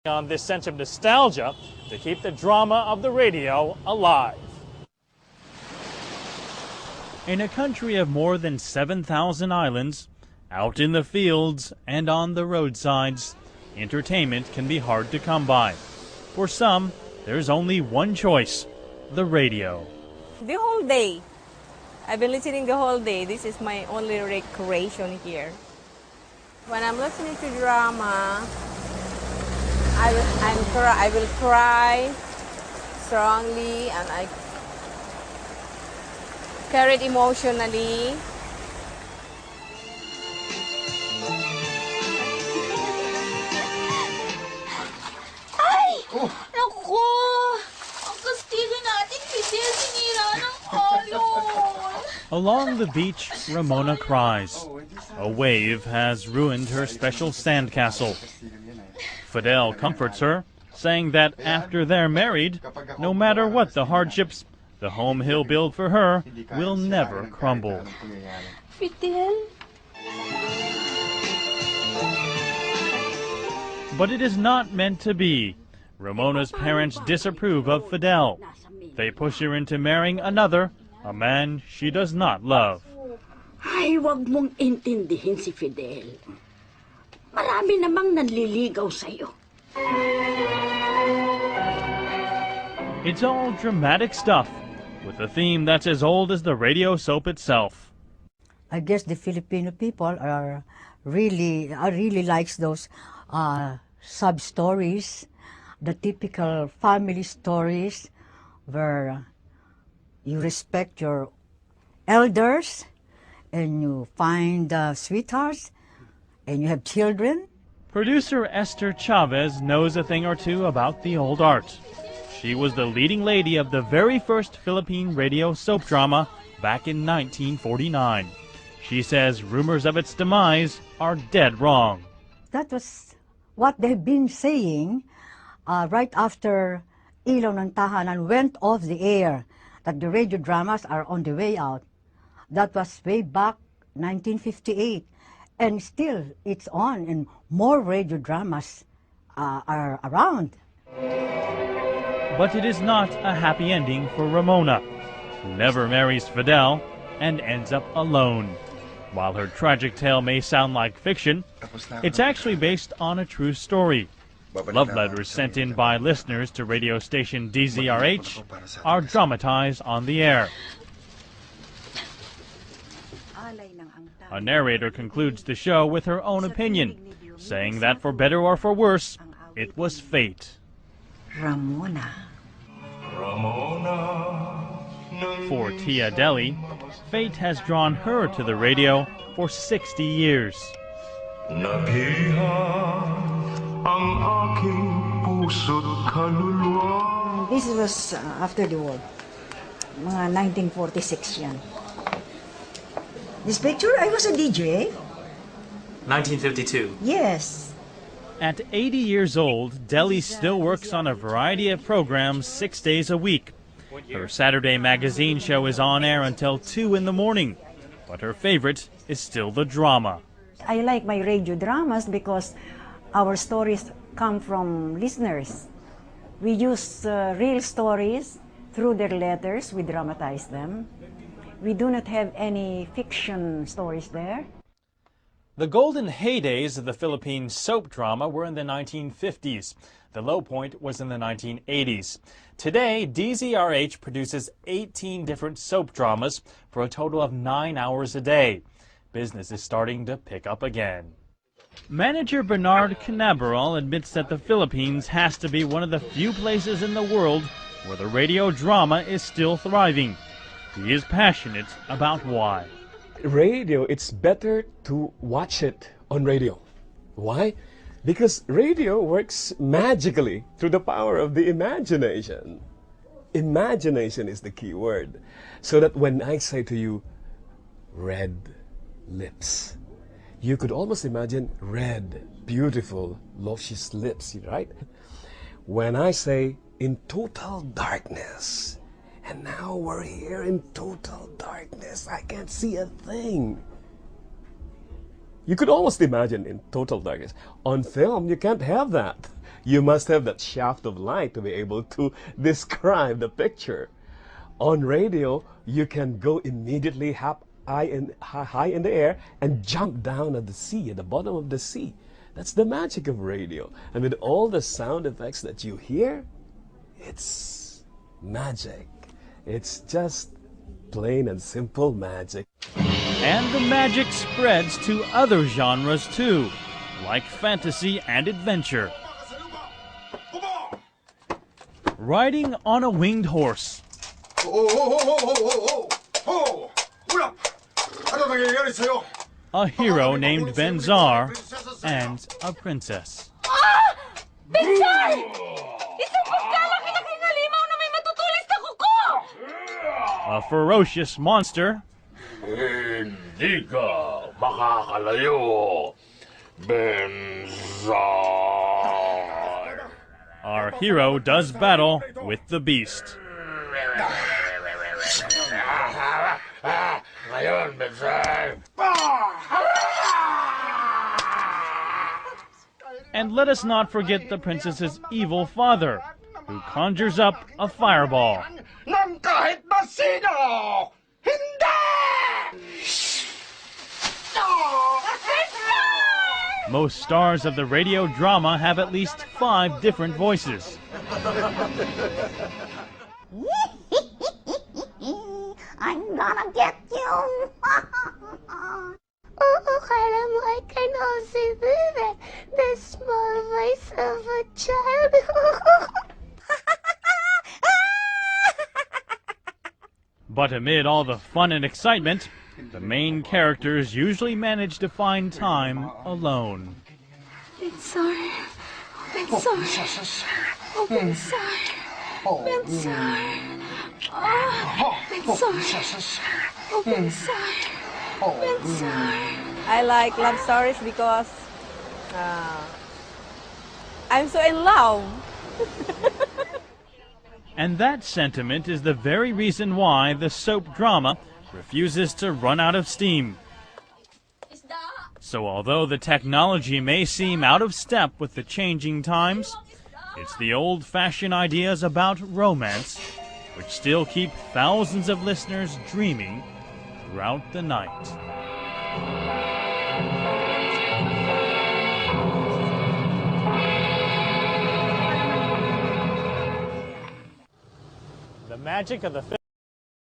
On this sense of nostalgia to keep the drama of the radio alive. In a country of more than 7,000 islands, out in the fields and on the roadsides, entertainment can be hard to come by. For some, there's only one choice, the radio. The whole day. I've been listening the whole day. This is my only recreation here. When I'm listening to drama, I will cry strongly and I carry it emotionally. Ay! Naku! Ang kastigo natin, Fidel, sinira ng alon. Along the beach, Ramona cries. A wave has ruined her special sandcastle. Fidel comforts her, saying that after they're married, no matter what the hardships, the home he'll build for her will never crumble. Fidel? But it is not meant to be. Ramona's parents disapprove of Fidel. They push her into marrying another, a man she does not love. Ay, wag mong intindihin si Fidel. Marami namang nanliligaw sa'yo. It's all dramatic stuff, with a theme that's as old as the radio soap itself. I guess the Filipino people really likes those sub-stories, the typical family stories where you respect your elders and you find sweethearts and you have children. Producer Esther Chavez knows a thing or two about the old art. She was the leading lady of the very first Philippine radio soap drama back in 1949. She says rumors of its demise are dead wrong. That was what they've been saying right after Ilaw ng Tahanan went off the air, that the radio dramas are on the way out. That was way back 1958. And still, it's on, and more radio dramas are around. But it is not a happy ending for Ramona, who never marries Fidel and ends up alone. While her tragic tale may sound like fiction, it's actually based on a true story. Love letters sent in by listeners to radio station DZRH are dramatized on the air. A narrator concludes the show with her own opinion, saying that for better or for worse, it was fate. Ramona. For Tia Deli, fate has drawn her to the radio for 60 years. This was after the war. Mga 1946 yan. This picture, I was a DJ. 1952. Yes. At 80 years old, Deli still works on a variety of programs 6 days a week. Her Saturday magazine show is on air until 2 in the morning, but her favorite is still the drama. I like my radio dramas because our stories come from listeners. We use real stories. Through their letters, we dramatize them. We do not have any fiction stories there. The golden heydays of the Philippine soap drama were in the 1950s. The low point was in the 1980s. Today, DZRH produces 18 different soap dramas for a total of 9 hours a day. Business is starting to pick up again. Manager Bernard Canaveral admits that the Philippines has to be one of the few places in the world where the radio drama is still thriving. He is passionate about why. Radio, it's better to watch it on radio. Why? Because radio works magically through the power of the imagination. Imagination is the key word. So that when I say to you, red lips, you could almost imagine red, beautiful, luscious lips, right? When I say, in total darkness, and now we're here in total darkness, I can't see a thing. You could almost imagine in total darkness. On film, you can't have that. You must have that shaft of light to be able to describe the picture. On radio, you can go immediately high in the air and jump down at the sea, at the bottom of the sea. That's the magic of radio. And with all the sound effects that you hear, it's magic. It's just plain and simple magic. And the magic spreads to other genres too, like fantasy and adventure. Riding on a winged horse. A hero named Benzar and a princess. Benzar! Isang pagkalaki na kinalimaw na may matutulis na kuko! A ferocious monster. Hindi ka makakalayo, Benzar. Our hero does battle with the beast. Ngayon, Benzar. And let us not forget the princess's evil father, who conjures up a fireball. Nang kahit na sino! Hindi! Most stars of the radio drama have at least 5 different voices. I'm gonna get you! Akala mo I can also do that? The small voice of a child. But amid all the fun and excitement, the main characters usually manage to find time alone. Benzar. Benzar. Oh, Benzar. Benzar. Oh, Benzar. Oh, Benzar. Benzar. I like love stories because I'm so in love. And that sentiment is the very reason why the soap drama refuses to run out of steam. So although the technology may seem out of step with the changing times, it's the old-fashioned ideas about romance which still keep thousands of listeners dreaming throughout the night. The magic of the